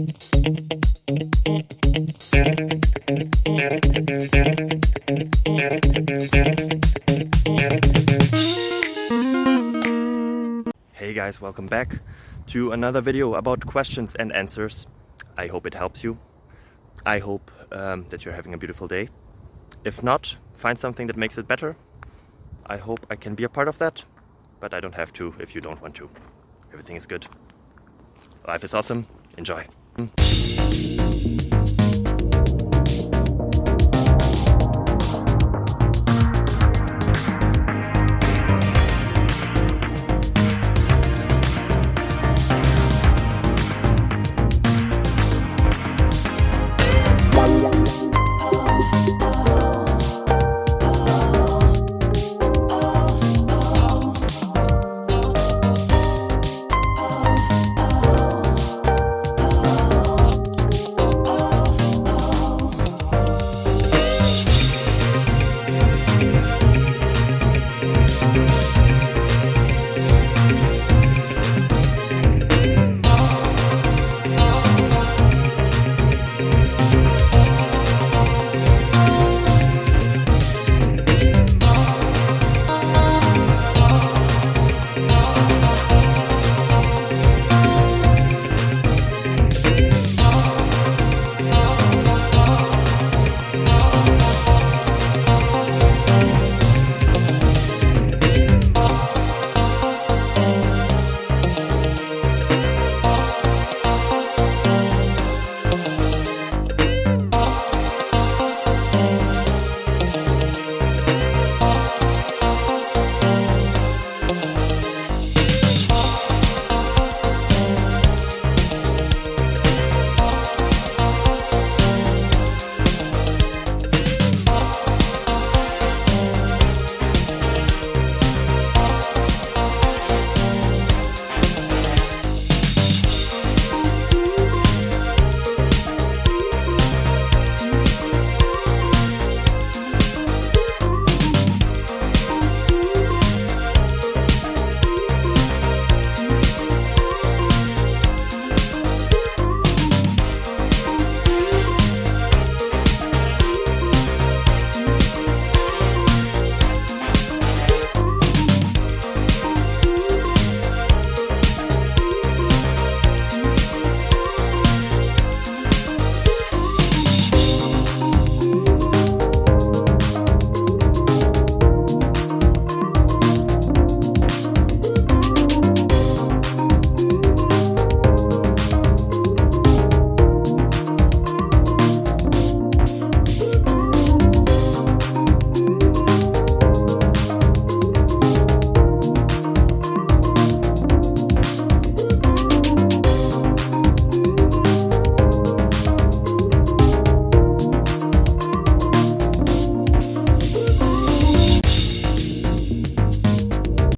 Hey guys, welcome back to another video about questions and answers. I hope it helps you. I hope that you're having a beautiful day. If not, find something that makes it better. I hope I can be a part of that, but I don't have to if you don't want to. Everything is good. Life is awesome. Enjoy.